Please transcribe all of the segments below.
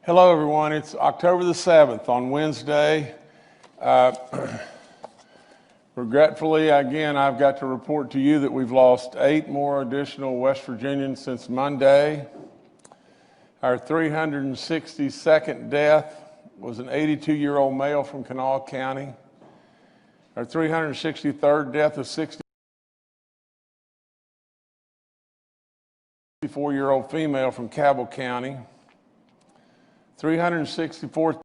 Hello, everyone. It's October the 7th on Wednesday. Regretfully, again, I've got to report to you that we've lost 8 more additional West Virginians since Monday. Our 362nd death was an 82-year-old male from Kanawha County. Our 363rd death is 64-year-old female from Cabell County. 364th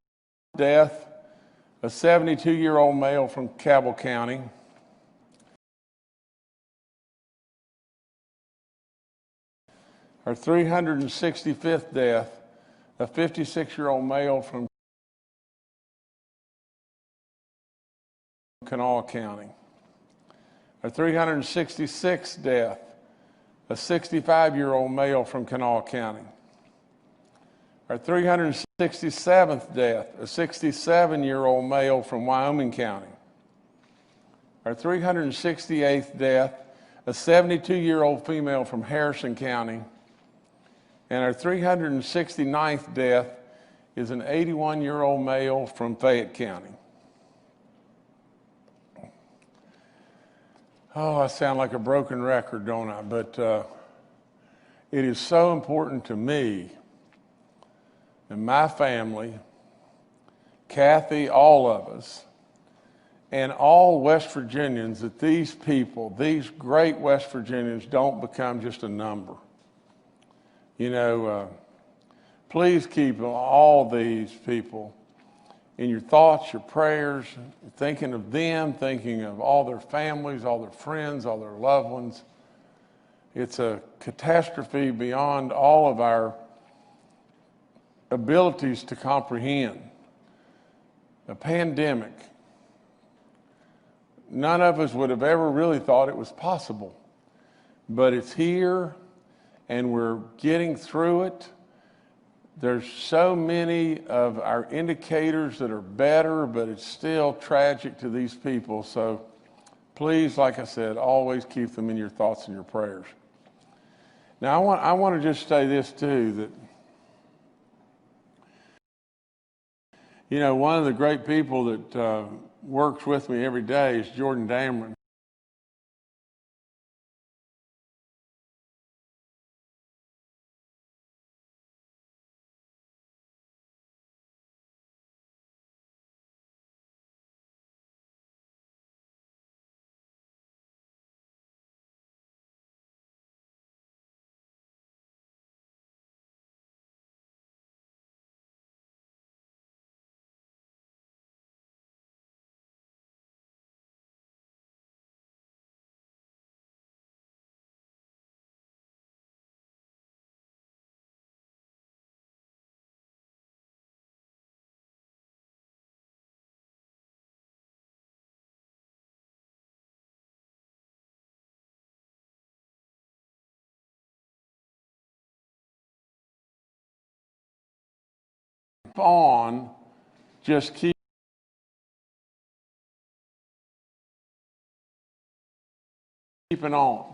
death, a 72-year-old male from Cabell County. Our 365th death, a 56-year-old male from Kanawha County. Our 366th death, a 65-year-old male from Kanawha County. Our 367th death, a 67-year-old male from Wyoming County. Our 368th death, a 72-year-old female from Harrison County. And our 369th death is an 81-year-old male from Fayette County. Oh, I sound like a broken record, don't I? But it is so important to me and my family, Kathy, all of us, and all West Virginians that these people, these great West Virginians, don't become just a number. You know, please keep all these people in your thoughts, your prayers, thinking of them, thinking of all their families, all their friends, all their loved ones. It's a catastrophe beyond all of our abilities to comprehend. A pandemic. None of us would have ever really thought it was possible, but it's here and we're getting through it. There's so many of our indicators that are better, but it's still tragic to these people. So please, like I said, always keep them in your thoughts and your prayers. Now, I want to just say this too, that you know, one of the great people that works with me every day is Jordan Dameron. On, just keeping on.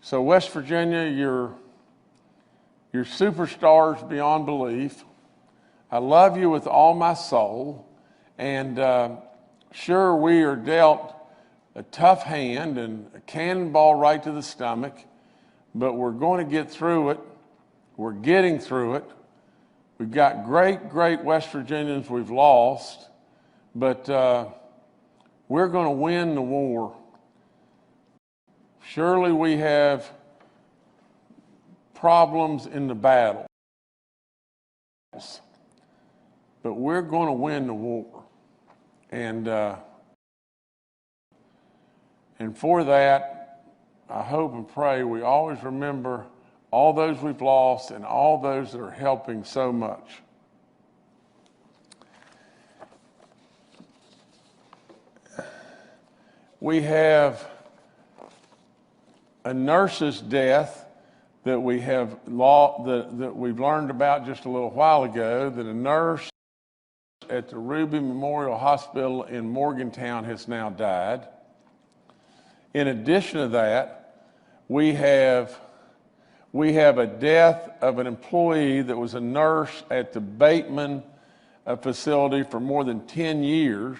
So West Virginia, you're superstars beyond belief. I love you with all my soul, and sure, we are dealt a tough hand and a cannonball right to the stomach, but we're going to get through it. We're getting through it. We've got great West Virginians we've lost, but we're going to win the war. Surely we have problems in the battles, but we're going to win the war. And for that, I hope and pray we always remember all those we've lost and all those that are helping so much. We have a nurse's death that we have that we've learned about just a little while ago, that a nurse at the Ruby Memorial Hospital in Morgantown has now died. In addition to that, we have We have a death of an employee that was a nurse at the Bateman facility for more than 10 years.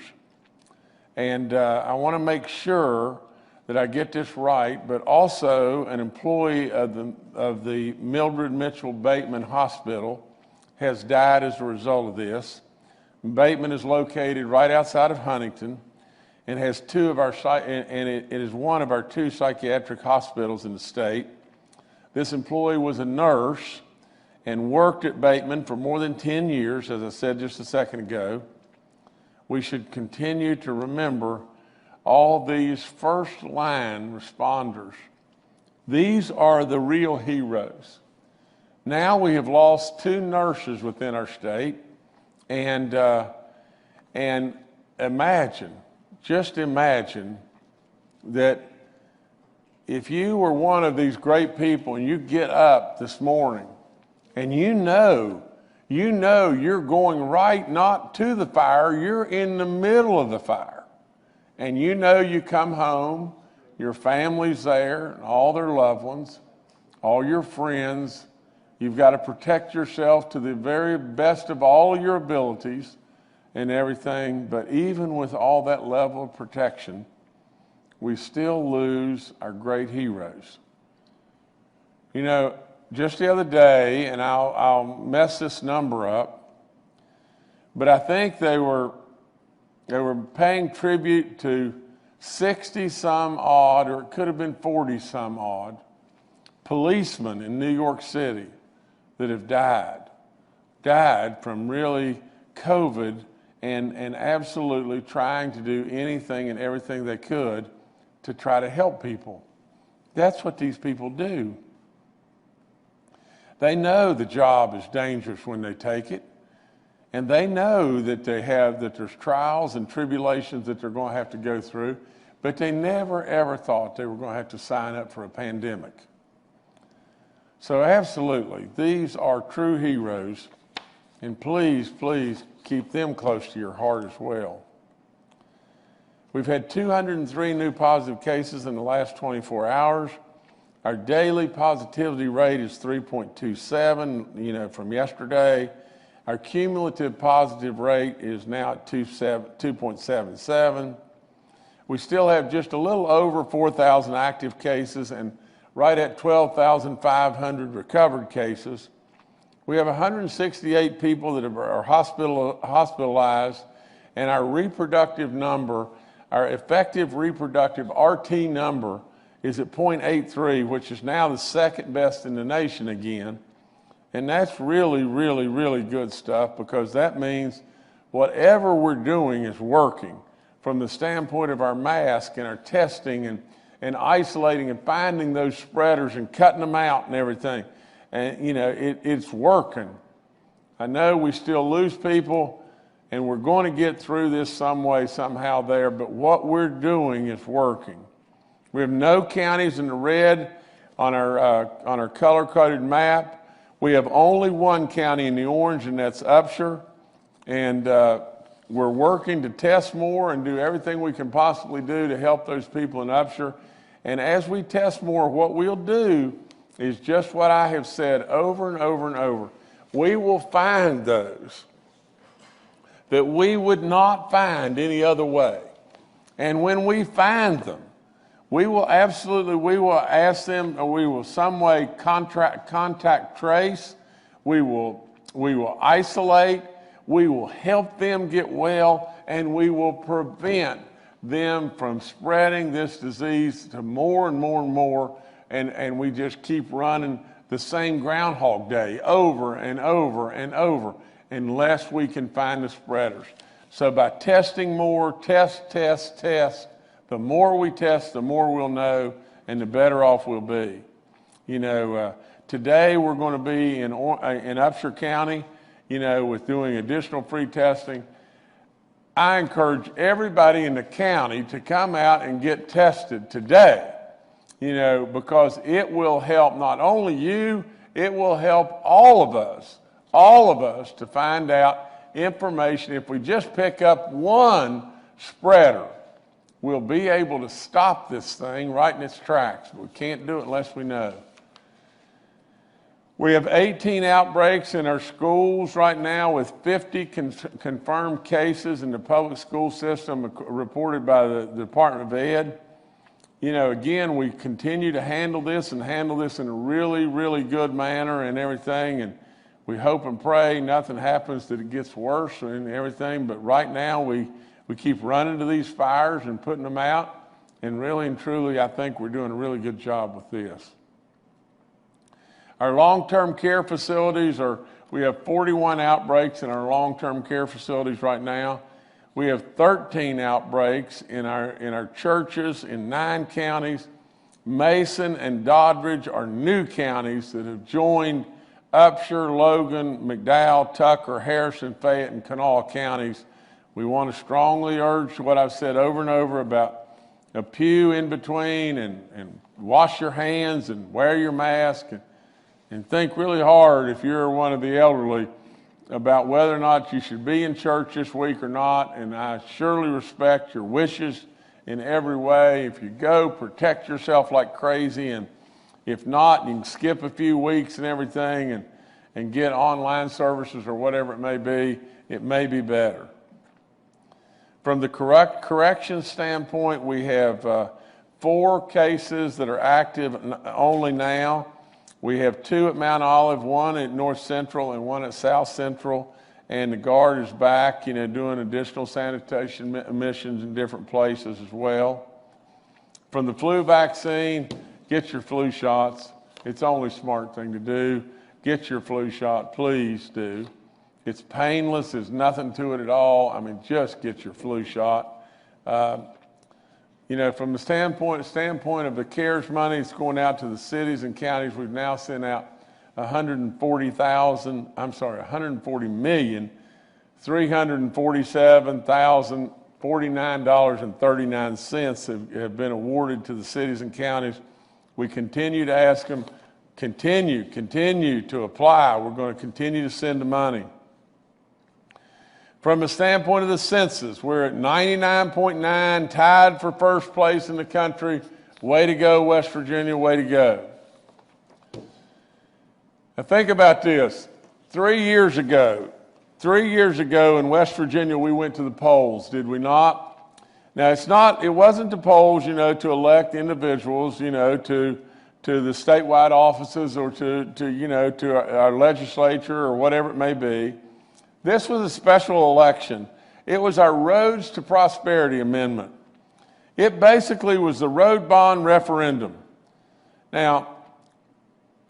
And I want to make sure that I get this right, but also an employee of the Mildred Mitchell Bateman Hospital has died as a result of this. Bateman is located right outside of Huntington and has it is one of our 2 psychiatric hospitals in the state. This employee was a nurse and worked at Bateman for more than 10 years, as I said just a second ago. We should continue to remember all these first-line responders. These are the real heroes. Now we have lost 2 nurses within our state, and just imagine that if you were one of these great people and you get up this morning and you know you're going right not to the fire, you're in the middle of the fire. And you know you come home, your family's there, and all their loved ones, all your friends. You've got to protect yourself to the very best of all your abilities and everything. But even with all that level of protection, we still lose our great heroes. You know, just the other day, and I'll mess this number up, but I think they were paying tribute to 60 some odd, or it could have been 40 some odd, policemen in New York City that have died from really COVID and absolutely trying to do anything and everything they could to try to help people. That's what these people do. They know the job is dangerous when they take it. And they know that there's trials and tribulations that they're going to have to go through, but they never ever thought they were going to have to sign up for a pandemic. So absolutely, these are true heroes, and please, please keep them close to your heart as well. We've had 203 new positive cases in the last 24 hours. Our daily positivity rate is 3.27, from yesterday. Our cumulative positive rate is now at 2.77. We still have just a little over 4,000 active cases and right at 12,500 recovered cases. We have 168 people that are hospitalized, and our reproductive number, our effective reproductive RT number, is at 0.83, which is now the second best in the nation again. And that's really, really, really good stuff, because that means whatever we're doing is working from the standpoint of our mask and our testing and isolating and finding those spreaders and cutting them out and everything. And, it's working. I know we still lose people, and we're going to get through this some way, somehow there, but what we're doing is working. We have no counties in the red on our color-coded map. We have only one county in the orange, and that's Upshur. And we're working to test more and do everything we can possibly do to help those people in Upshur. And as we test more, what we'll do is just what I have said over and over and over. We will find those that we would not find any other way. And when we find them, we will ask them, or we will some way contact trace. We will isolate. We will help them get well, and we will prevent them from spreading this disease to more and more and more. And we just keep running the same Groundhog Day over and over and over unless we can find the spreaders. So by testing more, test, the more we test, the more we'll know, and the better off we'll be. Today we're going to be in Upshur County, with doing additional free testing. I encourage everybody in the county to come out and get tested today, because it will help not only you, it will help all of us to find out information. If we just pick up one spreader, we'll be able to stop this thing right in its tracks. We can't do it unless we know. We have 18 outbreaks in our schools right now, with 50 confirmed cases in the public school system reported by the Department of Ed. You know, again, we continue to handle this in a really, really good manner and everything. And we hope and pray nothing happens, that it gets worse and everything. But right now, we keep running to these fires and putting them out. And really and truly, I think we're doing a really good job with this. Our long-term care facilities we have 41 outbreaks in our long-term care facilities right now. We have 13 outbreaks in our churches in 9 counties. Mason and Doddridge are new counties that have joined Upshur, Logan, McDowell, Tucker, Harrison, Fayette, and Kanawha counties. We want to strongly urge what I've said over and over about a pew in between, and wash your hands and wear your mask, and think really hard, if you're one of the elderly, about whether or not you should be in church this week or not. And I surely respect your wishes in every way. If you go, protect yourself like crazy, and if not, you can skip a few weeks and everything and get online services or whatever it may be. It may be better. From the correction standpoint, we have 4 cases that are active only now. We have 2 at Mount Olive, 1 at North Central and 1 at South Central, and the guard is back, doing additional sanitation missions in different places as well. From the flu vaccine, get your flu shots. It's the only smart thing to do. Get your flu shot, please do. It's painless, there's nothing to it at all. I mean, just get your flu shot. From the standpoint of the CARES money, it's going out to the cities and counties. We've now sent out $140,347,049.39 have been awarded to the cities and counties. We continue to ask them, continue to apply. We're going to continue to send the money. From the standpoint of the census, we're at 99.9, tied for first place in the country. Way to go, West Virginia, way to go. Now think about this. 3 years ago in West Virginia, we went to the polls, did we not? Now it wasn't the polls, to elect individuals, to the statewide offices or to our legislature or whatever it may be. This was a special election. It was our Roads to Prosperity Amendment. It basically was the road bond referendum. Now,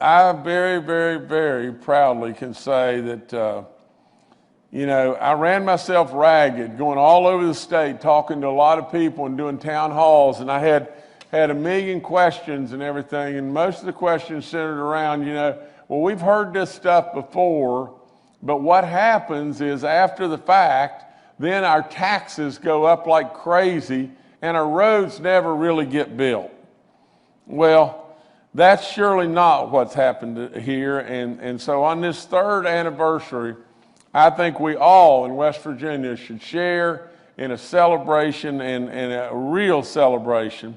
I very, very, very proudly can say that, I ran myself ragged, going all over the state, talking to a lot of people and doing town halls, and I had a million questions and everything, and most of the questions centered around, well, we've heard this stuff before, but what happens is after the fact, then our taxes go up like crazy and our roads never really get built. Well, that's surely not what's happened here. And so on this 3rd anniversary, I think we all in West Virginia should share in a celebration and a real celebration.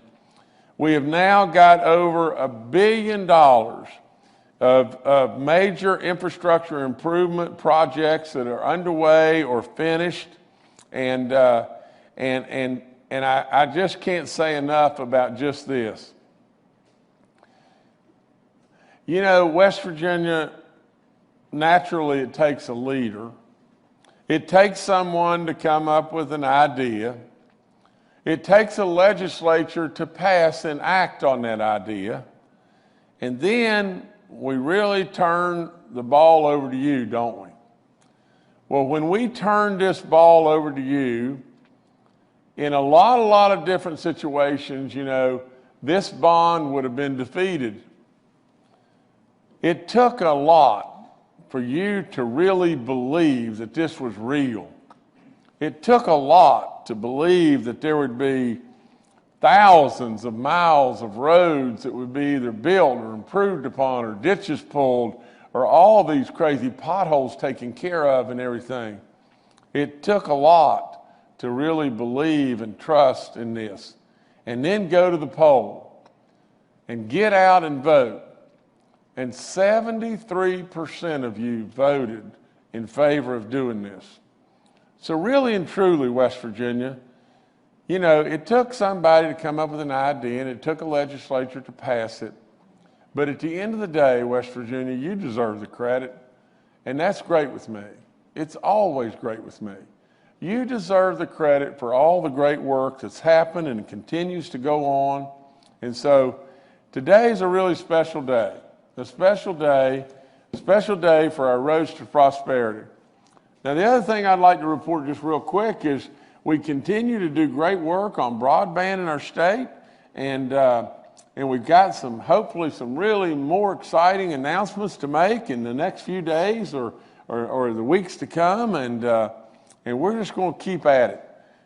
We have now got over $1 billion of major infrastructure improvement projects that are underway or finished, and I just can't say enough about just this. West Virginia, naturally it takes a leader. It takes someone to come up with an idea. It takes a legislature to pass and act on that idea. And then we really turn the ball over to you, don't we? Well, when we turn this ball over to you, in a lot of different situations, this bond would have been defeated. It took a lot for you to really believe that this was real. It took a lot to believe that there would be thousands of miles of roads that would be either built or improved upon or ditches pulled or all these crazy potholes taken care of and everything. It took a lot to really believe and trust in this, and then go to the poll and get out and vote and 73% of you voted in favor of doing this. So really and truly, West Virginia, you know, it took somebody to come up with an idea and it took a legislature to pass it. But at the end of the day, West Virginia, you deserve the credit. And that's great with me. It's always great with me. You deserve the credit for all the great work that's happened and continues to go on. And so today is a really special day. A special day for our roads to prosperity. Now, the other thing I'd like to report just real quick is we continue to do great work on broadband in our state, and we've got hopefully some really more exciting announcements to make in the next few days or the weeks to come, and we're just going to keep at it.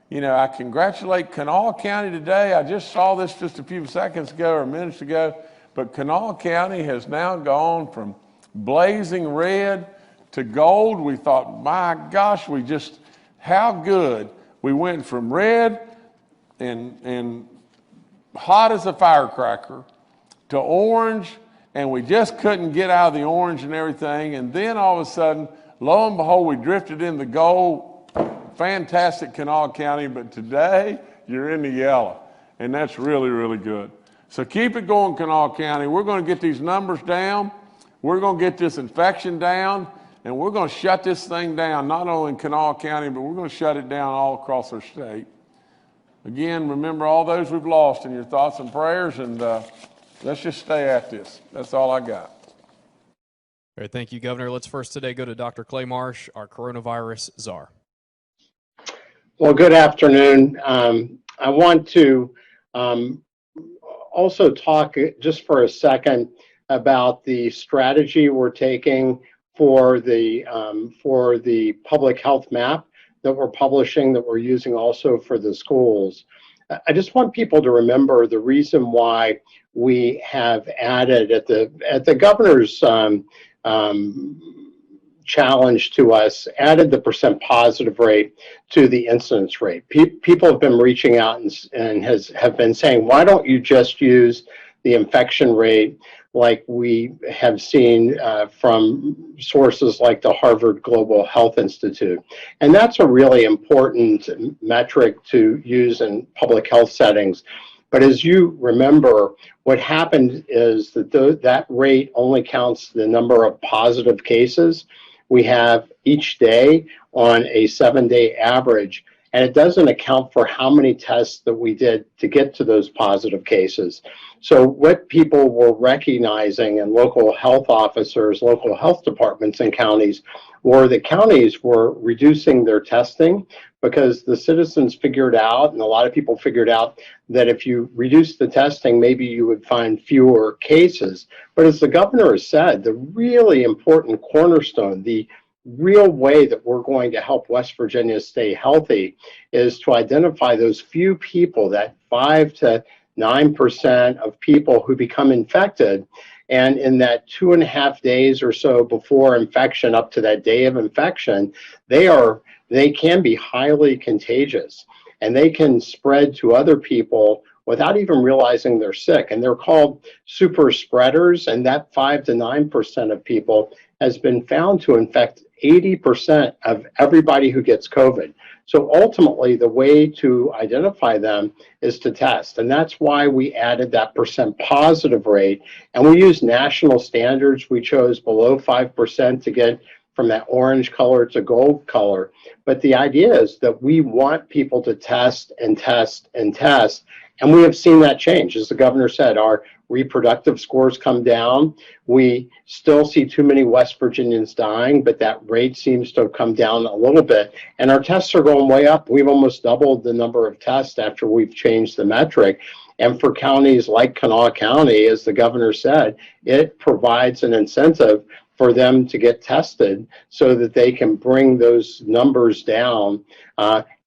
You know, I congratulate Kanawha County today. I just saw this just a few seconds ago or minutes ago, but Kanawha County has now gone from blazing red to gold. We thought, my gosh, how good. We went from red and hot as a firecracker to orange, and we just couldn't get out of the orange and everything. And then all of a sudden, lo and behold, we drifted into gold. Fantastic Kanawha County, but today you're in the yellow, and that's really, really good. So keep it going, Kanawha County. We're going to get these numbers down. We're going to get this infection down, and we're going to shut this thing down, not only in Kanawha County, but we're going to shut it down all across our state. Again, remember all those we've lost in your thoughts and prayers, and let's just stay at this. That's all I got. All right, thank you, Governor. Let's first today go to Dr. Clay Marsh, our coronavirus czar. Well, good afternoon. I want to also talk just for a second about the strategy we're taking for the public health map that we're publishing, that we're using also for the schools. I just want people to remember the reason why we have added at the governor's challenge to us, added the percent positive rate to the incidence rate. People have been reaching out and have been saying, why don't you just use the infection rate like we have seen from sources like the Harvard Global Health Institute? And that's a really important metric to use in public health settings. But as you remember, what happened is that that rate only counts the number of positive cases we have each day on a 7-day average, and it doesn't account for how many tests that we did to get to those positive cases. So what people were recognizing, and local health officers, local health departments in counties, were that counties were reducing their testing because the citizens figured out, and a lot of people figured out, that if you reduce the testing, maybe you would find fewer cases. But as the governor has said, the really important cornerstone, the real way that we're going to help West Virginia stay healthy, is to identify those few people, that 5 to 9% of people who become infected, and in that 2.5 days or so before infection, up to that day of infection, they can be highly contagious, and they can spread to other people without even realizing they're sick. And they're called super spreaders, and that 5 to 9% of people has been found to infect 80% of everybody who gets COVID. So ultimately, the way to identify them is to test. And that's why we added that percent positive rate. And we used national standards. We chose below 5% to get from that orange color to gold color. But the idea is that we want people to test and test and test. And we have seen that change. As the governor said, our reproductive scores come down. We still see too many West Virginians dying, but that rate seems to have come down a little bit. And our tests are going way up. We've almost doubled the number of tests after we've changed the metric. And for counties like Kanawha County, as the governor said, it provides an incentive for them to get tested so that they can bring those numbers down.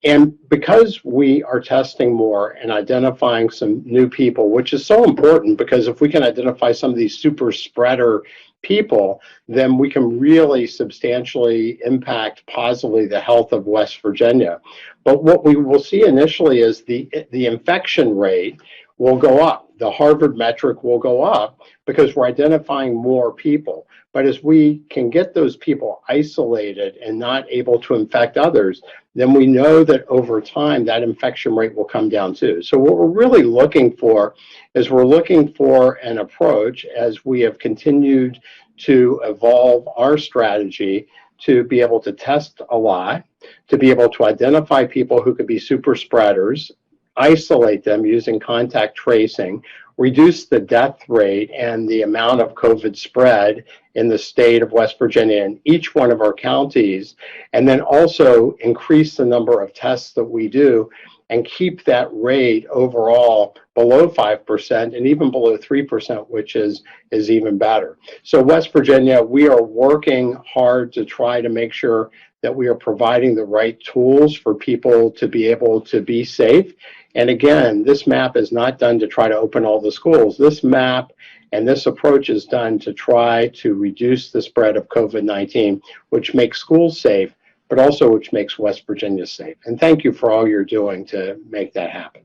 And because we are testing more and identifying some new people, which is so important, because if we can identify some of these super spreader people, then we can really substantially impact positively the health of West Virginia. But what we will see initially is the infection rate will go up. The Harvard metric will go up because we're identifying more people. But as we can get those people isolated and not able to infect others, then we know that over time that infection rate will come down too. So what we're really looking for is we're looking for an approach, as we have continued to evolve our strategy, to be able to test a lot, to be able to identify people who could be super spreaders, isolate them using contact tracing, reduce the death rate and the amount of COVID spread in the state of West Virginia in each one of our counties, and then also increase the number of tests that we do and keep that rate overall below 5% and even below 3%, which is even better. So West Virginia, we are working hard to try to make sure that we are providing the right tools for people to be able to be safe. And again, this map is not done to try to open all the schools. This map and this approach is done to try to reduce the spread of COVID-19, which makes schools safe, but also which makes West Virginia safe. And thank you for all you're doing to make that happen.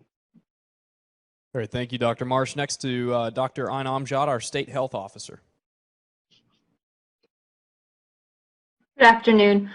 All right, thank you, Dr. Marsh. Next to Dr. Amjad, our State Health Officer. Good afternoon.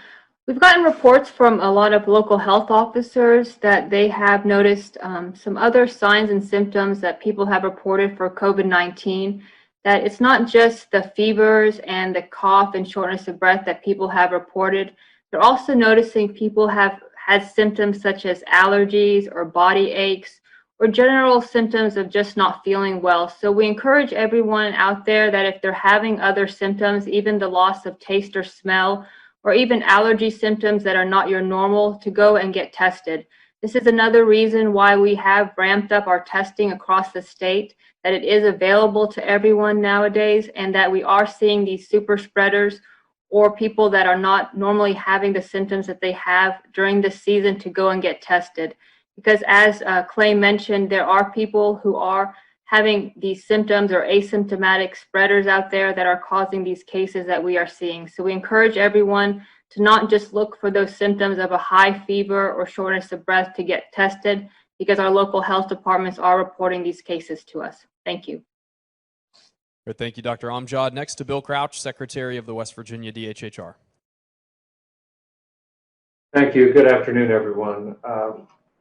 We've gotten reports from a lot of local health officers that they have noticed some other signs and symptoms that people have reported for COVID-19, that it's not just the fevers and the cough and shortness of breath that people have reported. They're also noticing people have had symptoms such as allergies or body aches or general symptoms of just not feeling well. So we encourage everyone out there that if they're having other symptoms, even the loss of taste or smell, or even allergy symptoms that are not your normal, to go and get tested. This is another reason why we have ramped up our testing across the state, that it is available to everyone nowadays, and that we are seeing these super spreaders or people that are not normally having the symptoms that they have during this season to go and get tested. Because as Clay mentioned, there are people who are having these symptoms or asymptomatic spreaders out there that are causing these cases that we are seeing. So we encourage everyone to not just look for those symptoms of a high fever or shortness of breath to get tested, because our local health departments are reporting these cases to us. Thank you. Good, thank you, Dr. Amjad. Next to Bill Crouch, Secretary of the West Virginia DHHR. Thank you. Good afternoon, everyone.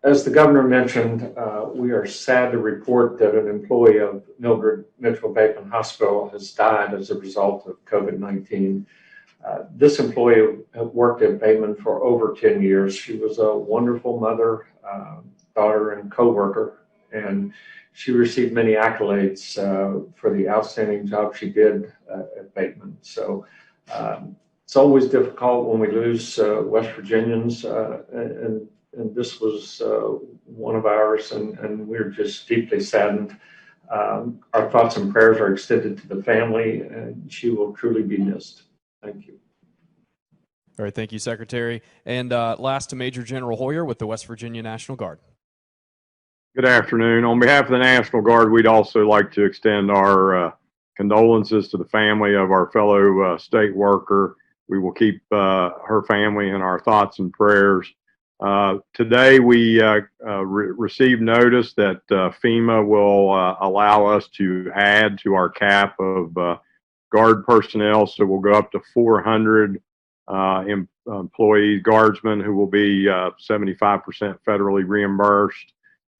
As the governor mentioned, we are sad to report that an employee of Mildred Mitchell Bateman Hospital has died as a result of COVID-19. This employee worked at Bateman for over 10 years. She was a wonderful mother, daughter, and co-worker, and she received many accolades for the outstanding job she did at Bateman. So it's always difficult when we lose West Virginians, and this was one of ours, and we're just deeply saddened. Our thoughts and prayers are extended to the family, and she will truly be missed. Thank you. All right, thank you, Secretary. And last to Major General Hoyer with the West Virginia National Guard. Good afternoon. On behalf of the National Guard, we'd also like to extend our condolences to the family of our fellow state worker. We will keep her family in our thoughts and prayers. Today we received notice that FEMA will allow us to add to our cap of Guard personnel, so we'll go up to 400 employees, guardsmen, who will be 75% federally reimbursed.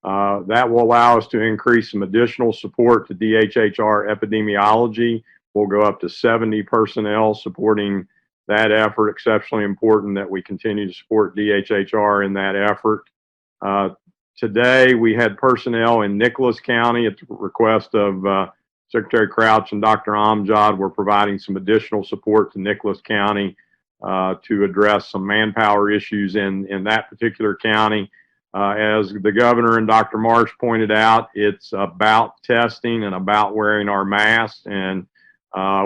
That will allow us to increase some additional support to DHHR epidemiology. We'll go up to 70 personnel supporting that effort. Exceptionally important that we continue to support DHHR in that effort. Today we had personnel in Nicholas County at the request of Secretary Crouch and Dr. Amjad. We're providing some additional support to Nicholas County to address some manpower issues in that particular county. As the governor and Dr. Marsh pointed out, it's about testing and about wearing our masks, and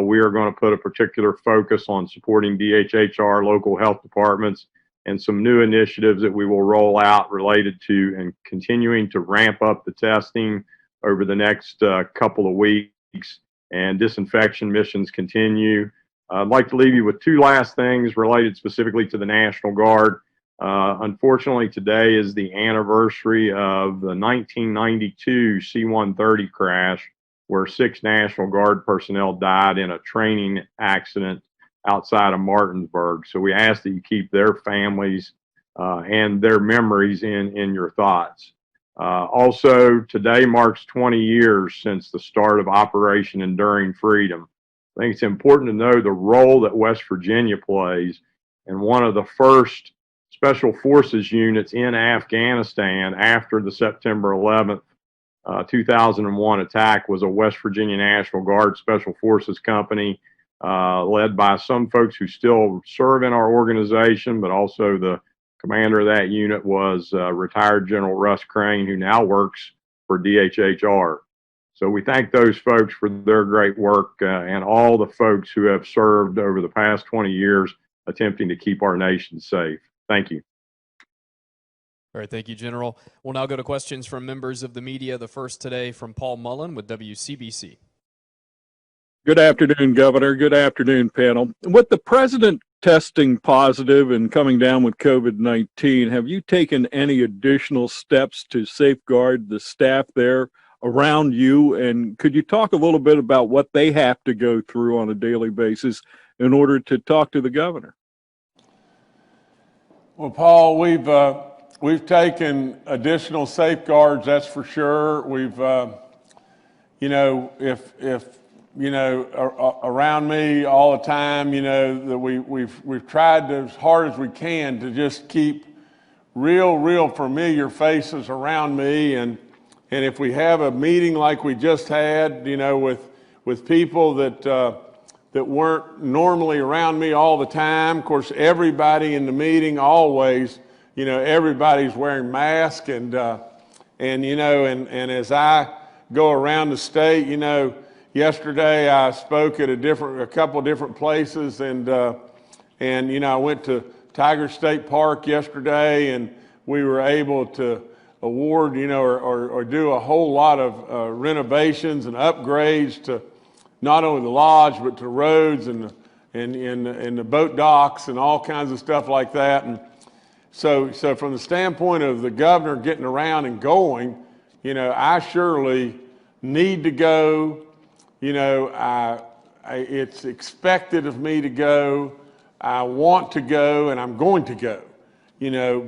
we are going to put a particular focus on supporting DHHR, local health departments, and some new initiatives that we will roll out related to and continuing to ramp up the testing over the next couple of weeks, and disinfection missions continue. I'd like to leave you with two last things related specifically to the National Guard. Unfortunately, today is the anniversary of the 1992 C-130 crash, where 6 National Guard personnel died in a training accident outside of Martinsburg. So we ask that you keep their families and their memories in your thoughts. Also, today marks 20 years since the start of Operation Enduring Freedom. I think it's important to know the role that West Virginia plays, and one of the first Special Forces units in Afghanistan after the September 11th, 2001 attack was a West Virginia National Guard Special Forces company led by some folks who still serve in our organization, but also the commander of that unit was retired General Russ Crane, who now works for DHHR. So we thank those folks for their great work and all the folks who have served over the past 20 years attempting to keep our nation safe. Thank you. All right, thank you, General. We'll now go to questions from members of the media. The first today from Paul Mullen with WCBC. Good afternoon, Governor. Good afternoon, panel. With the president testing positive and coming down with COVID-19, have you taken any additional steps to safeguard the staff there around you? And could you talk a little bit about what they have to go through on a daily basis in order to talk to the governor? Well, Paul, we've taken additional safeguards, that's for sure. We've, around me all the time, that we've tried as hard as we can to just keep real familiar faces around me, and if we have a meeting like we just had, with people that weren't normally around me all the time. Of course, everybody in the meeting always, everybody's wearing masks, and as I go around the state, yesterday I spoke at a couple different places, and I went to Tiger State Park yesterday, and we were able to award, or do a whole lot of renovations and upgrades to not only the lodge, but to roads and the boat docks and all kinds of stuff like that. And so from the standpoint of the governor getting around and going, I surely need to go. It's expected of me to go. I want to go, and I'm going to go.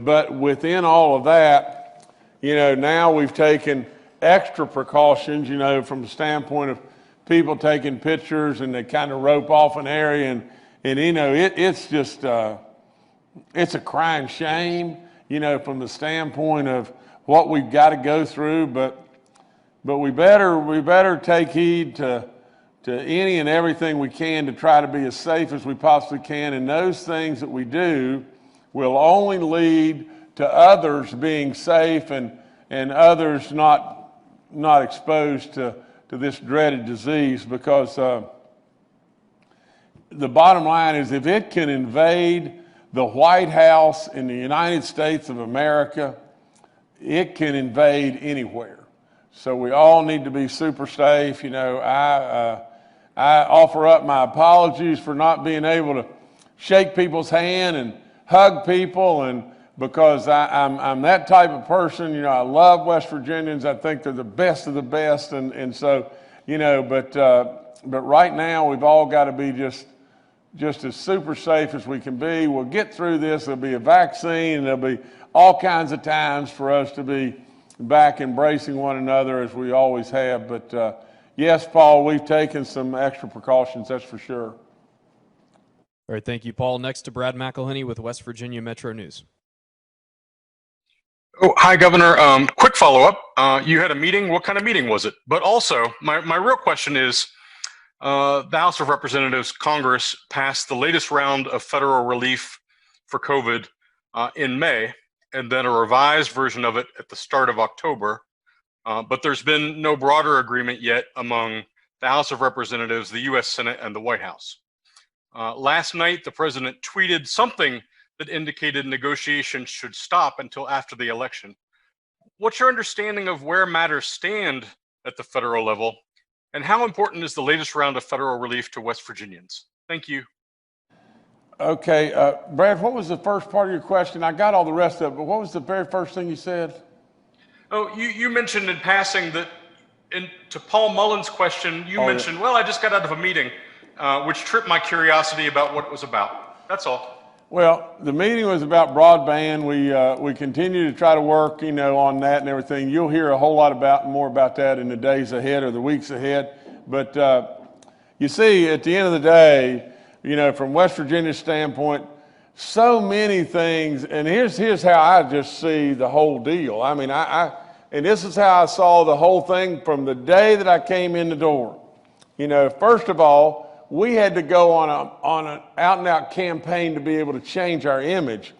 But within all of that, now we've taken extra precautions, from the standpoint of people taking pictures, and they kind of rope off an area, and it's just it's a crying shame, from the standpoint of what we've got to go through. But we better take heed to any and everything we can to try to be as safe as we possibly can. And those things that we do will only lead to others being safe and others not exposed to this dreaded disease, because the bottom line is, if it can invade the White House in the United States of America, it can invade anywhere. So we all need to be super safe. I offer up my apologies for not being able to shake people's hand and hug people, and because I'm that type of person. I love West Virginians. I think they're the best of the best, and so, but right now we've all got to be just as super safe as we can be. We'll get through this. There'll be a vaccine, and there'll be all kinds of times for us to be back embracing one another as we always have. But yes, Paul, we've taken some extra precautions, that's for sure. All right, thank you, Paul. Next to Brad McElhenney with West Virginia Metro News. Oh, hi, Governor. Quick follow-up. You had a meeting. What kind of meeting was it? But also, my real question is, the House of Representatives, Congress, passed the latest round of federal relief for COVID in May, and then a revised version of it at the start of October. But there's been no broader agreement yet among the House of Representatives, the U.S. Senate, and the White House. Last night, the president tweeted something that indicated negotiations should stop until after the election. What's your understanding of where matters stand at the federal level, and how important is the latest round of federal relief to West Virginians? Thank you. Okay, Brad, what was the first part of your question? I got all the rest of it, but what was the very first thing you said? Oh, you mentioned in passing that to Paul Mullen's question, you mentioned, well, I just got out of a meeting, which tripped my curiosity about what it was about. That's all. Well, the meeting was about broadband. We continue to try to work, on that and everything. You'll hear a whole lot more about that in the days ahead or the weeks ahead. But you see, at the end of the day, from West Virginia's standpoint, so many things. And here's how I just see the whole deal. I mean, and this is how I saw the whole thing from the day that I came in the door. First of all, we had to go on an out-and-out campaign to be able to change our image.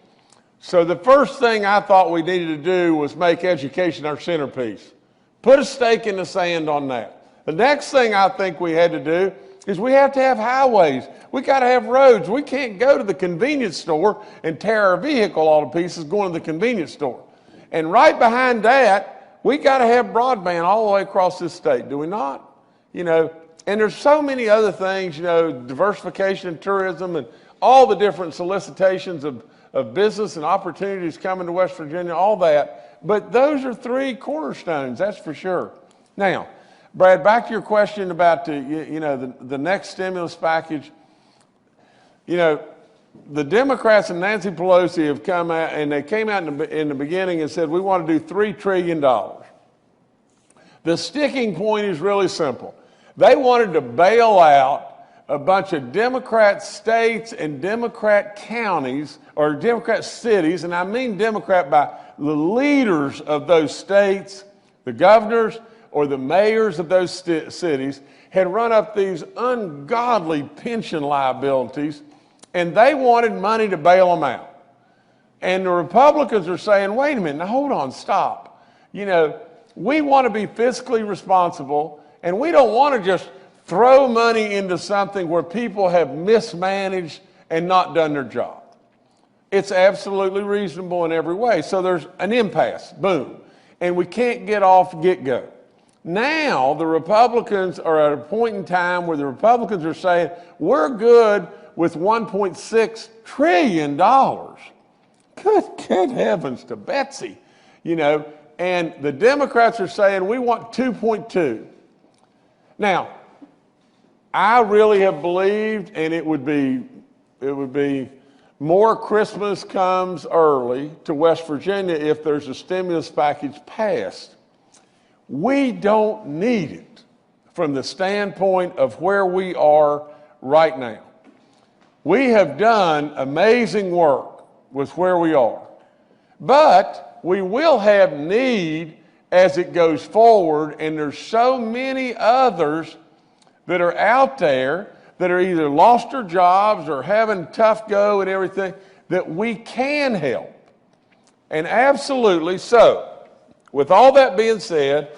So the first thing I thought we needed to do was make education our centerpiece. Put a stake in the sand on that. The next thing I think we had to do is we have to have highways. We got to have roads. We can't go to the convenience store and tear our vehicle all to pieces going to the convenience store. And right behind that, we got to have broadband all the way across this state, do we not? And there's so many other things, diversification and tourism and all the different solicitations of business and opportunities coming to West Virginia, all that. But those are three cornerstones, that's for sure. Now, Brad, back to your question about the next stimulus package. The Democrats and Nancy Pelosi have come out, and they came out in the beginning and said, we want to do $3 trillion. The sticking point is really simple. They wanted to bail out a bunch of Democrat states and Democrat counties, or Democrat cities, and I mean Democrat by the leaders of those states, the governors, or the mayors of those cities, had run up these ungodly pension liabilities, and they wanted money to bail them out. And the Republicans are saying, wait a minute, now hold on, stop. We want to be fiscally responsible, and we don't want to just throw money into something where people have mismanaged and not done their job. It's absolutely reasonable in every way. So there's an impasse, boom. And we can't get off get-go. Now the Republicans are at a point in time where the Republicans are saying, we're good with $1.6 trillion. Good heavens to Betsy, and the Democrats are saying, we want 2.2. Now, I really have believed, and it would be more Christmas comes early to West Virginia if there's a stimulus package passed. We don't need it from the standpoint of where we are right now. We have done amazing work with where we are, but we will have need as it goes forward, and there's so many others that are out there that are either lost their jobs or having tough go and everything that we can help. And absolutely so. With all that being said,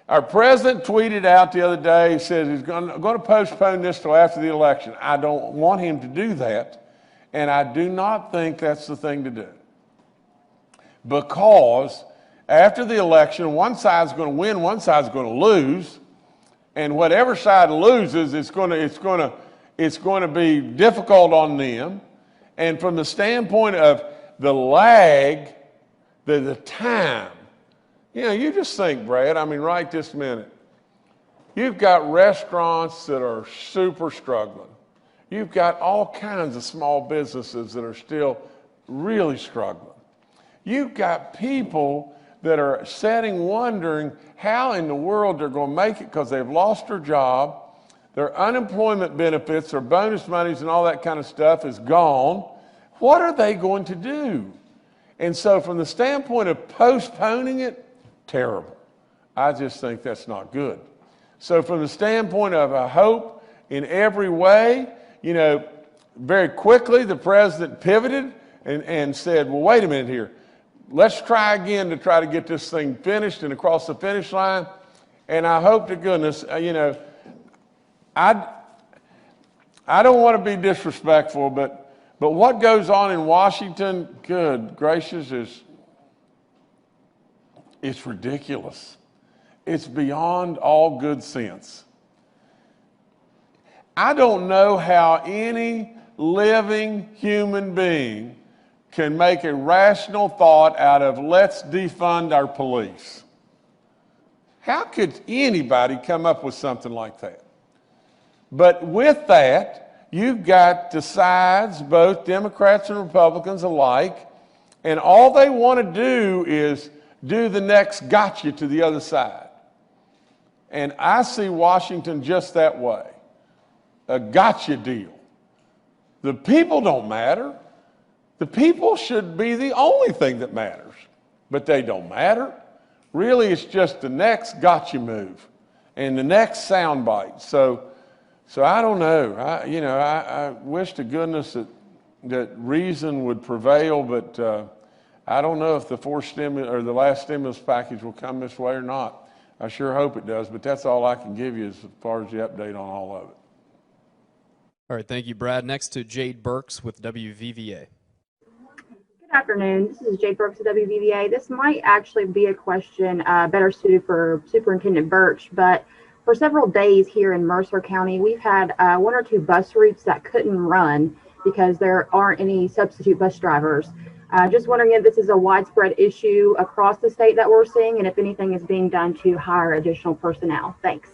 our president tweeted out the other day, he said he's going to postpone this till after the election. I don't want him to do that, and I do not think that's the thing to do. Because after the election, one side's going to win, one side's going to lose, and whatever side loses, it's going to be difficult on them. And from the standpoint of the lag, the time, you just think, Brad, right this minute, you've got restaurants that are super struggling. You've got all kinds of small businesses that are still really struggling. You've got people that are sitting wondering how in the world they're going to make it because they've lost their job. Their unemployment benefits, their bonus monies and all that kind of stuff is gone. What are they going to do? And so from the standpoint of postponing it, terrible. I just think that's not good. So from the standpoint of a hope in every way, very quickly the president pivoted and said, well, wait a minute here. Let's try again to try to get this thing finished and across the finish line. And I hope to goodness, I don't want to be disrespectful, but what goes on in Washington, good gracious, it's ridiculous. It's beyond all good sense. I don't know how any living human being can make a rational thought out of let's defund our police? How could anybody come up with something like that? But with that, you've got the sides, both Democrats and Republicans alike, and all they want to do is do the next gotcha to the other side. And I see Washington just that way, a gotcha deal. The people don't matter. The people should be the only thing that matters, but they don't matter. Really, it's just the next gotcha move and the next soundbite. So I don't know. I wish to goodness that reason would prevail, but I don't know if the last stimulus package will come this way or not. I sure hope it does, but that's all I can give you as far as the update on all of it. All right, thank you, Brad. Next to Jade Burks with WVVA. Good afternoon. This is Jade Brooks at WVVA. This might actually be a question better suited for Superintendent Birch, but for several days here in Mercer County, we've had one or two bus routes that couldn't run because there aren't any substitute bus drivers. Just wondering if this is a widespread issue across the state that we're seeing, and if anything is being done to hire additional personnel. Thanks.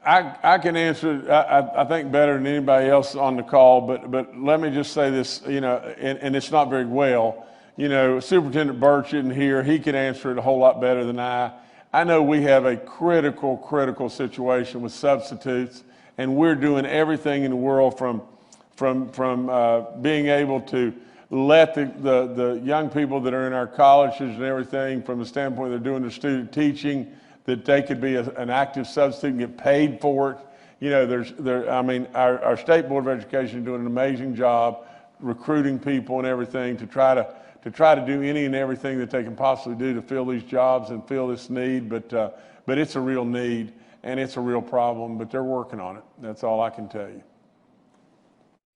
I can answer, I think, better than anybody else on the call, but let me just say this, and it's not very well. Superintendent Birch isn't here. He can answer it a whole lot better than I. I know we have a critical situation with substitutes, and we're doing everything in the world from being able to let the young people that are in our colleges and everything, from the standpoint they're doing their student teaching, that they could be an active substitute and get paid for it. Our State Board of Education is doing an amazing job recruiting people and everything to try to do any and everything that they can possibly do to fill these jobs and fill this need. But it's a real need and it's a real problem, but they're working on it. That's all I can tell you.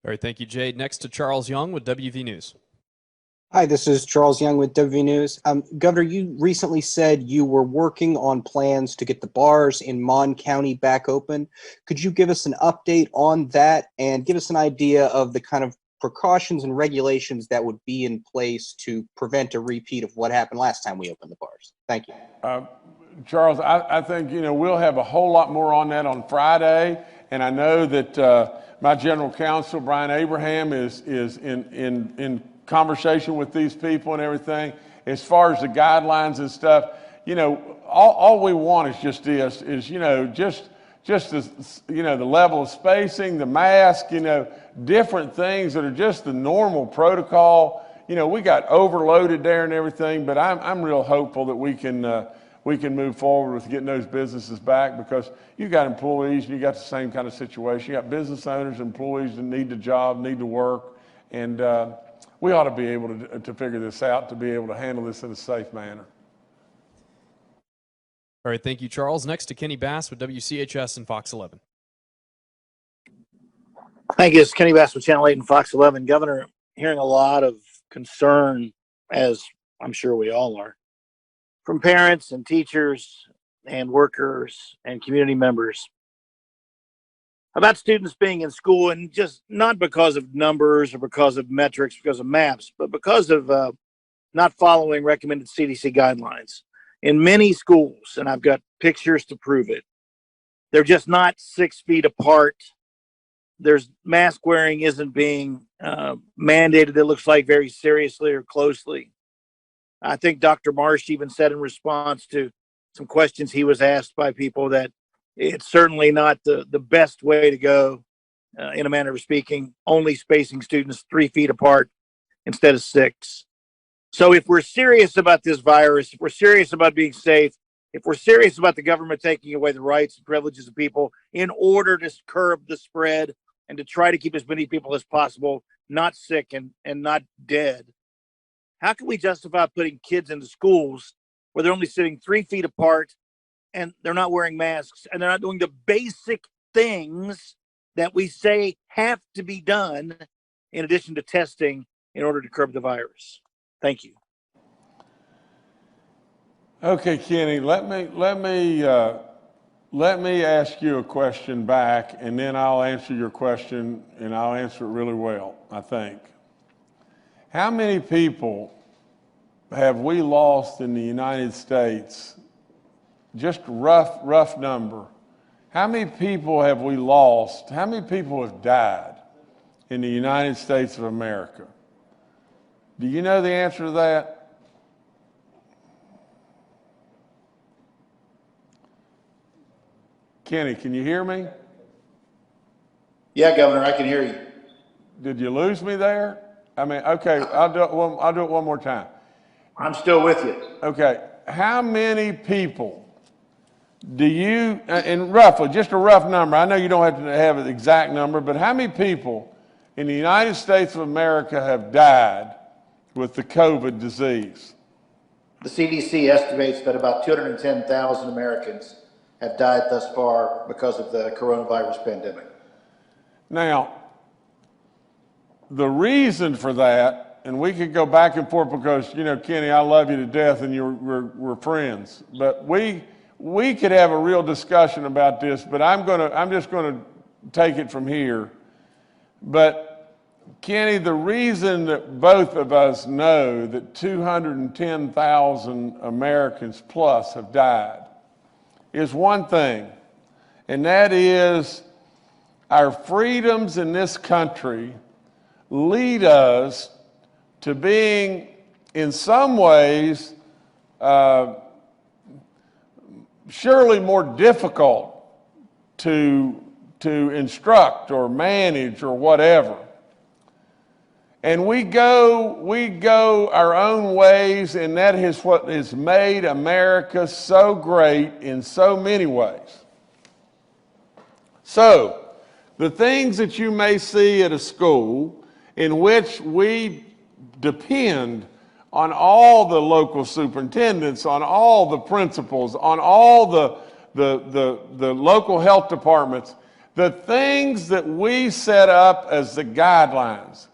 All right, thank you, Jade. Next to Charles Young with WV News. Hi, this is Charles Young with WV News. Governor, you recently said you were working on plans to get the bars in Mon County back open. Could you give us an update on that and give us an idea of the kind of precautions and regulations that would be in place to prevent a repeat of what happened last time we opened the bars? Thank you. Charles, I think, we'll have a whole lot more on that on Friday. And I know that my general counsel, Brian Abraham, is in conversation with these people and everything. As far as the guidelines and stuff, all we want is just this, the level of spacing, the mask, different things that are just the normal protocol. We got overloaded there and everything, but I'm real hopeful that we can move forward with getting those businesses back, because you got employees and you got the same kind of situation. You got business owners, employees that need the job, need to work, and we ought to be able to figure this out, to be able to handle this in a safe manner. All right, thank you, Charles. Next to Kenny Bass with WCHS and Fox 11. Thank you. It's Kenny Bass with Channel 8 and Fox 11. Governor, hearing a lot of concern, as I'm sure we all are, from parents and teachers and workers and community members about students being in school, and just not because of numbers or because of metrics, because of maps, but because of not following recommended CDC guidelines. In many schools, and I've got pictures to prove it, they're just not 6 feet apart. There's mask wearing isn't being mandated, it looks like, very seriously or closely. I think Dr. Marsh even said in response to some questions he was asked by people that it's certainly not the best way to go, in a manner of speaking, only spacing students 3 feet apart instead of 6. So if we're serious about this virus, if we're serious about being safe, if we're serious about the government taking away the rights and privileges of people in order to curb the spread and to try to keep as many people as possible not sick and not dead, how can we justify putting kids into schools where they're only sitting 3 feet apart and they're not wearing masks and they're not doing the basic things that we say have to be done in addition to testing in order to curb the virus? Thank you. Okay, Kenny, let me let me ask you a question back, and then I'll answer your question, and I'll answer it really well, I think. How many people have we lost in the United States? Just rough number. How many people have we lost? How many people have died in the United States of America? Do you know the answer to that? Kenny, can you hear me? Yeah, Governor, I can hear you. Did you lose me there? I mean, okay, I'll do it one more time. I'm still with you. Okay, how many people do you, and roughly, just a rough number, I know you don't have to have an exact number, but how many people in the United States of America have died with the COVID disease? The CDC estimates that about 210,000 Americans have died thus far because of the coronavirus pandemic. Now, the reason for that, and we could go back and forth because, you know, Kenny, I love you to death and we're friends, but we could have a real discussion about this, but I'm just gonna take it from here. But Kenny, the reason that both of us know that 210,000 Americans plus have died is one thing, and that is our freedoms in this country lead us to being, in some ways, surely more difficult to instruct or manage or whatever. And we go our own ways, and that is what has made America so great in so many ways. So, the things that you may see at a school in which we depend on all the local superintendents, on all the principals, on all the local health departments, the things that we set up as the guidelines,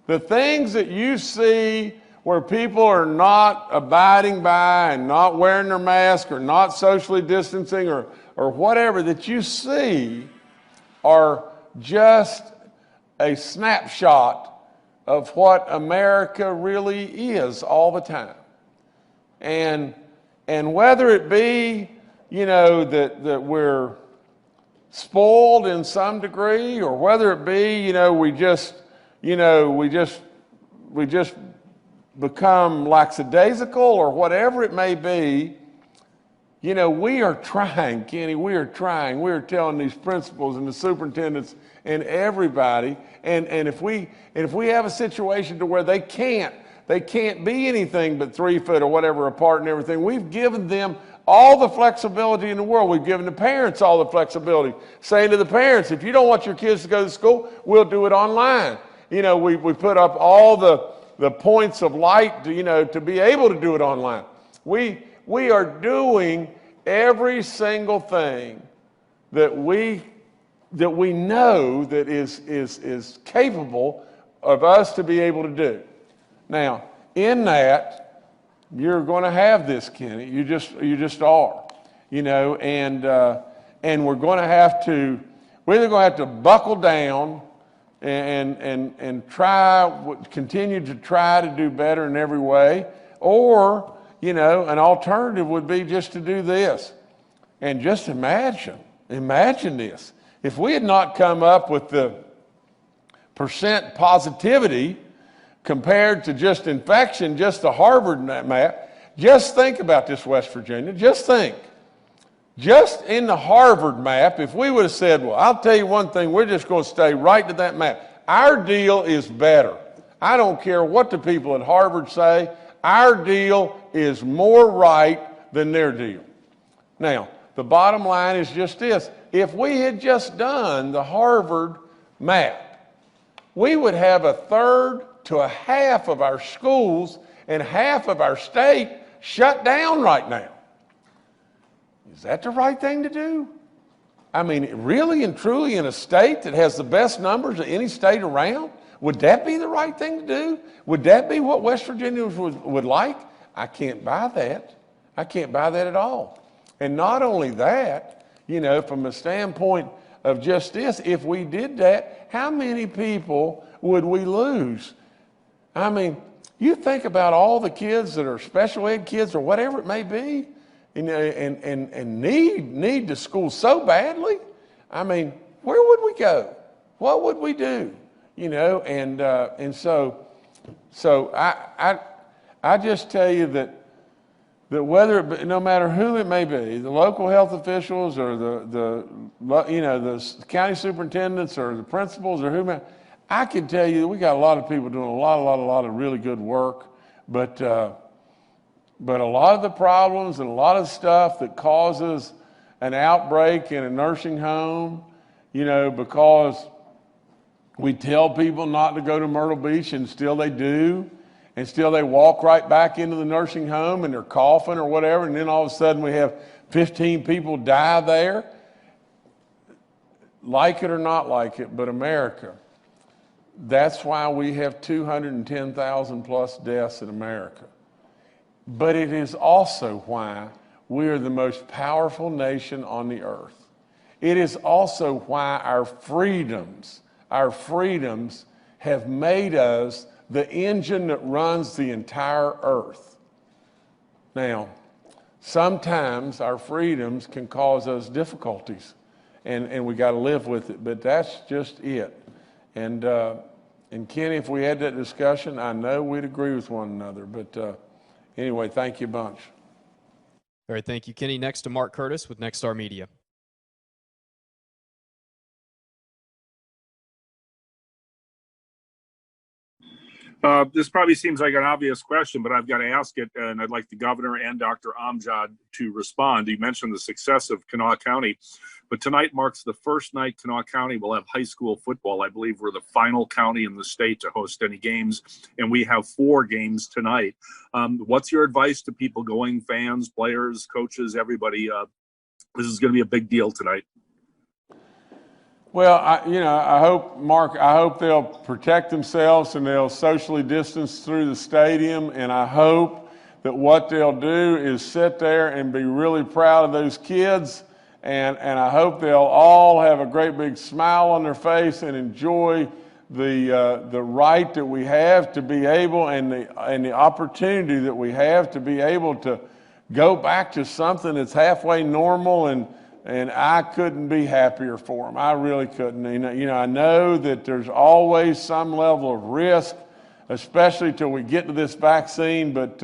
the things that you see where people are not abiding by and not wearing their mask or not socially distancing or whatever that you see are just a snapshot of what America really is all the time. And whether it be, you know, that we're spoiled in some degree, or whether it be, you know, we just become lackadaisical or whatever it may be, you know, we are trying, Kenny, we are trying. We are telling these principals and the superintendents and everybody, and if we have a situation to where they can't be anything but 3 foot or whatever apart and everything, we've given them all the flexibility in the world. We've given the parents all the flexibility, saying to the parents, if you don't want your kids to go to school, we'll do it online. You know, we put up all the points of light to, you know, to be able to do it online. We are doing every single thing that we know that is capable of us to be able to do. Now, in that, you're going to have this, Kenny. You just are, you know, and we're going to have to, we're either going to have to buckle down and continue to try to do better in every way, or, you know, an alternative would be just to do this. And just imagine this. If we had not come up with the percent positivity compared to just infection, just the Harvard map, just think about this, West Virginia. Just think. Just in the Harvard map, if we would have said, well, I'll tell you one thing, we're just going to stay right to that map. Our deal is better. I don't care what the people at Harvard say. Our deal is more right than their deal. Now, the bottom line is just this. If we had just done the Harvard map, we would have a third to a half of our schools and half of our state shut down right now. Is that the right thing to do? I mean, really and truly in a state that has the best numbers of any state around, would that be the right thing to do? Would that be what West Virginians would like? I can't buy that. I can't buy that at all. And not only that, You know, from a standpoint of just this, if we did that, how many people would we lose? I mean, you think about all the kids that are special ed kids or whatever it may be, and need to school so badly. I mean, where would we go? What would we do? You know, and so I just tell you that whether no matter who it may be, the local health officials or the county superintendents or the principals or whomever, I can tell you that we got a lot of people doing a lot of really good work, but a lot of the problems and a lot of stuff that causes an outbreak in a nursing home, you know, because we tell people not to go to Myrtle Beach and still they do, and still they walk right back into the nursing home and they're coughing or whatever, and then all of a sudden we have 15 people die there. Like it or not like it, but America, that's why we have 210,000 plus deaths in America. But it is also why we are the most powerful nation on the earth. It is also why our freedoms have made us the engine that runs the entire earth. Now, sometimes our freedoms can cause us difficulties, and we got to live with it, but that's just it. And Kenny, if we had that discussion, I know we'd agree with one another, but anyway, thank you a bunch. All right, thank you, Kenny. Next to Mark Curtis with Nexstar Media. This probably seems like an obvious question, but I've got to ask it, and I'd like the governor and Dr. Amjad to respond. You mentioned the success of Kanawha County, but tonight marks the first night Kanawha County will have high school football. I believe we're the final county in the state to host any games, and we have 4 games tonight. What's your advice to people going, fans, players, coaches, everybody? This is going to be a big deal tonight. Well, I hope, Mark, I hope they'll protect themselves and they'll socially distance through the stadium. And I hope that what they'll do is sit there and be really proud of those kids. And I hope they'll all have a great big smile on their face and enjoy the right that we have to be able and the opportunity that we have to be able to go back to something that's halfway normal, and I couldn't be happier for them. I really couldn't. I know that there's always some level of risk, especially till we get to this vaccine, but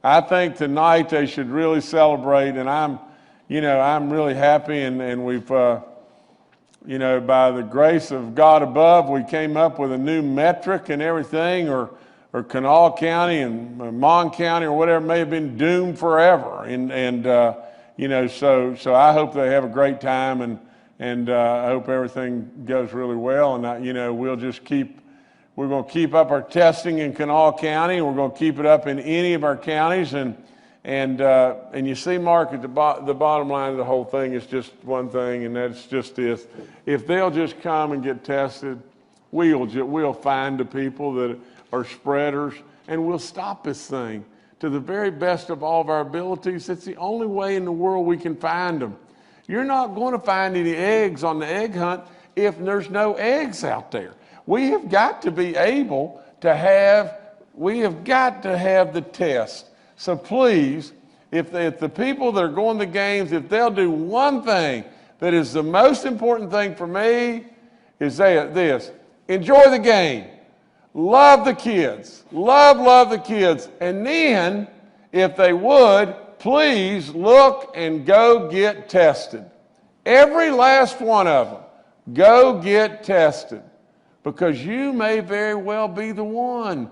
I think tonight they should really celebrate, and I'm really happy, and we've, by the grace of God above, we came up with a new metric and everything, or Kanawha County and Mon County or whatever may have been doomed forever, so I hope they have a great time, and I hope everything goes really well. And we're going to keep up our testing in Kanawha County. We're going to keep it up in any of our counties, and you see, Mark, at the bottom line of the whole thing is just one thing, and that's just this: if they'll just come and get tested, we'll find the people that are spreaders, and we'll stop this thing. To the very best of all of our abilities, it's the only way in the world we can find them. You're not going to find any eggs on the egg hunt if there's no eggs out there. We have got to be able to have the test. So please, if the people that are going to games, if they'll do one thing that is the most important thing for me, is this: enjoy the game. Love the kids, love the kids. And then, if they would, please look and go get tested. Every last one of them, go get tested. Because you may very well be the one.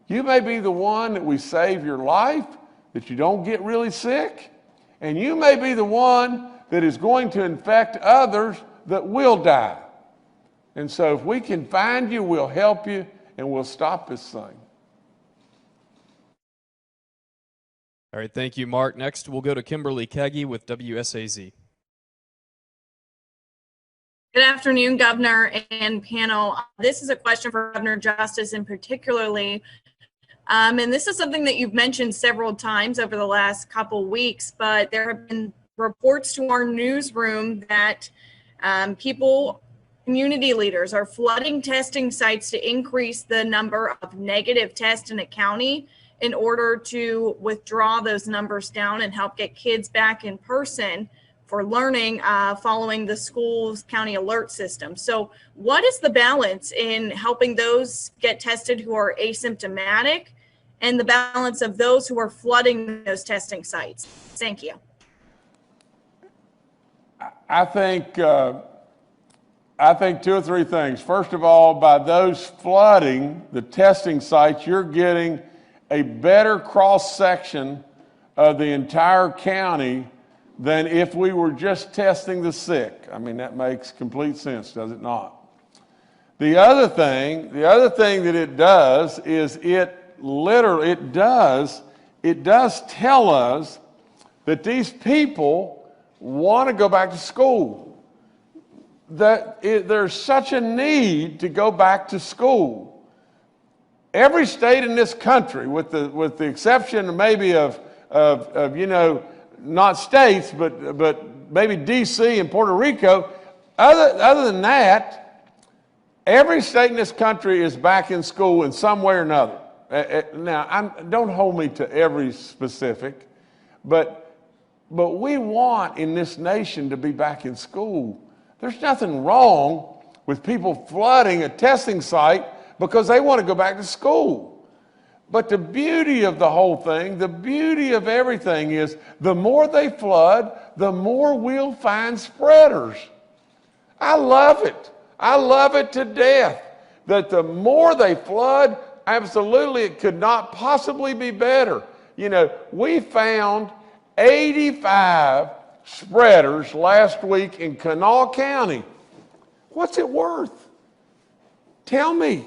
You may be the one that we save your life, that you don't get really sick. And you may be the one that is going to infect others that will die. And so if we can find you, we'll help you, and we'll stop this thing. All right, thank you, Mark. Next, we'll go to Kimberly Keggy with WSAZ. Good afternoon, Governor and panel. This is a question for Governor Justice in particularly, and this is something that you've mentioned several times over the last couple weeks, but there have been reports to our newsroom that community leaders are flooding testing sites to increase the number of negative tests in a county in order to withdraw those numbers down and help get kids back in person for learning following the school's county alert system. So what is the balance in helping those get tested who are asymptomatic and the balance of those who are flooding those testing sites? Thank you. I think two or three things. First of all, by those flooding the testing sites, you're getting a better cross-section of the entire county than if we were just testing the sick. I mean, that makes complete sense, does it not? The other thing that it does is it does tell us that these people want to go back to school. There's such a need to go back to school. Every state in this country, with the exception maybe of not states, but maybe D.C. and Puerto Rico, other than that, every state in this country is back in school in some way or another. Now, don't hold me to every specific, but we want in this nation to be back in school. There's nothing wrong with people flooding a testing site because they want to go back to school. But the beauty of the whole thing, the beauty of everything is the more they flood, the more we'll find spreaders. I love it. I love it to death that the more they flood, absolutely, it could not possibly be better. You know, we found 85 spreaders last week in Kanawha County. What's it worth? Tell me,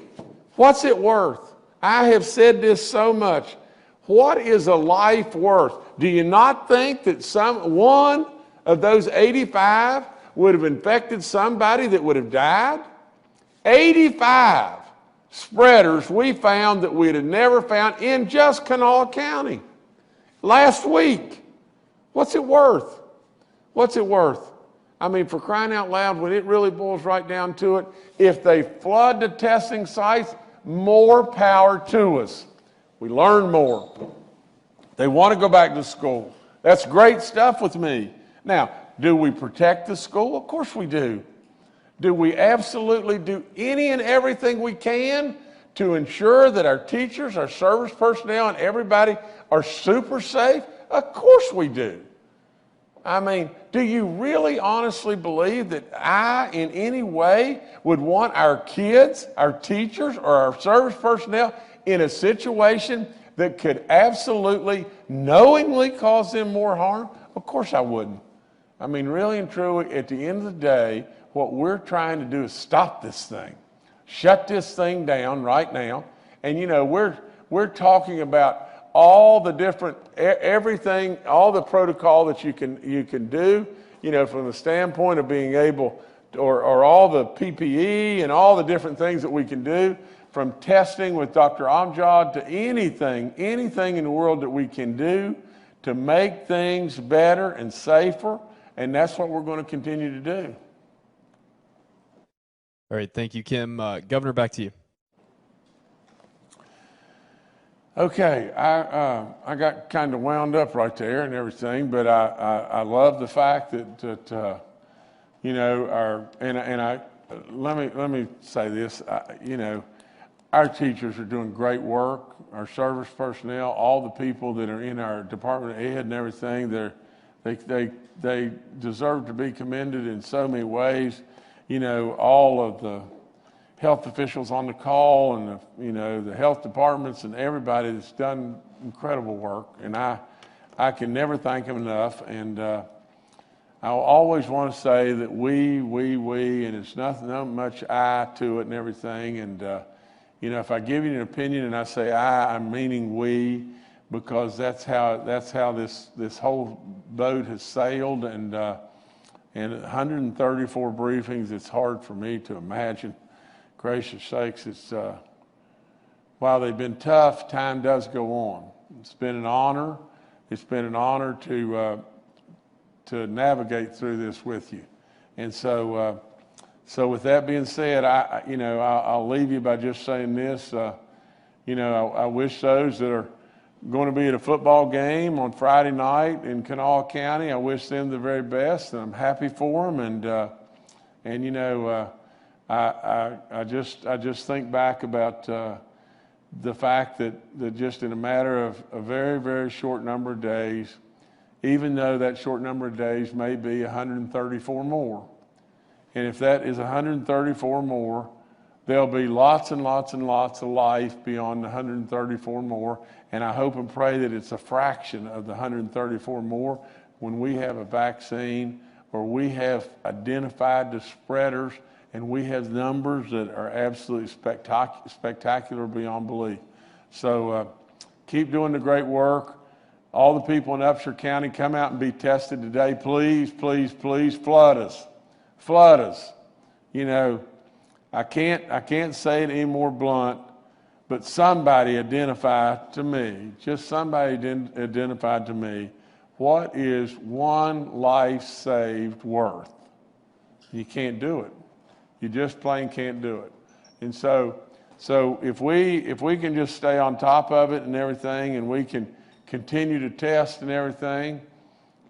what's it worth? I have said this so much. What is a life worth? Do you not think that one of those 85 would have infected somebody that would have died? 85 spreaders we found that we'd have never found in just Kanawha County last week. What's it worth? What's it worth? I mean, for crying out loud, when it really boils right down to it, if they flood the testing sites, more power to us. We learn more. They want to go back to school. That's great stuff with me. Now, do we protect the school? Of course we do. Do we absolutely do any and everything we can to ensure that our teachers, our service personnel, and everybody are super safe? Of course we do. I mean, do you really honestly believe that I, in any way, would want our kids, our teachers, or our service personnel in a situation that could absolutely, knowingly cause them more harm? Of course I wouldn't. I mean, really and truly, at the end of the day, what we're trying to do is stop this thing, shut this thing down right now. And, you know, we're talking about all the different, everything, all the protocol that you can do, you know, from the standpoint of being able, or all the PPE and all the different things that we can do, from testing with Dr. Amjad to anything in the world that we can do to make things better and safer, and that's what we're going to continue to do. All right, thank you, Kim. Governor, back to you. Okay, I got kind of wound up right there and everything, but I love the fact that you know, let me say this, you know, our teachers are doing great work, our service personnel, all the people that are in our Department of Ed and everything, they deserve to be commended in so many ways. You know, all of the health officials on the call and the health departments and everybody that's done incredible work, and I can never thank them enough. And I always want to say that we, and it's not much I to it and everything. And you know, if I give you an opinion and I say I'm meaning we, because that's how this whole boat has sailed. And 134 briefings, it's hard for me to imagine. Gracious sakes, it's while they've been tough, time does go on. It's been an honor. It's been an honor to to navigate through this with you. And so, so with that being said, I'll leave you by just saying this. I wish those that are going to be at a football game on Friday night in Kanawha County, I wish them the very best, and I'm happy for them. I just think back about the fact that just in a matter of a very, very short number of days, even though that short number of days may be 134 more, and if that is 134 more, there'll be lots and lots and lots of life beyond the 134 more. And I hope and pray that it's a fraction of the 134 more when we have a vaccine, or we have identified the spreaders, and we have numbers that are absolutely spectacular beyond belief. So keep doing the great work. All the people in Upshur County, come out and be tested today. Please, please, please flood us. Flood us. I can't say it any more blunt, but somebody identify to me, just somebody identified to me, what is one life saved worth? You can't do it. You just plain can't do it. And so if we can just stay on top of it and everything, and we can continue to test and everything,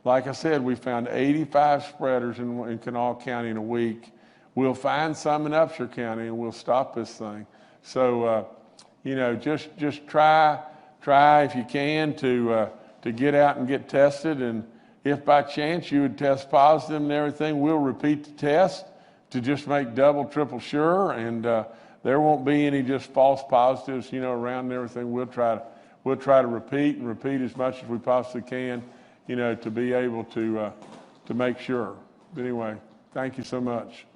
like I said, we found 85 spreaders in Kanawha County in a week. We'll find some in Upshur County, and we'll stop this thing. So, just try if you can to get out and get tested. And if by chance you would test positive and everything, we'll repeat the test to just make double, triple sure. And there won't be any just false positives, around and everything. We'll try to repeat as much as we possibly can, to be able to make sure. But anyway, thank you so much.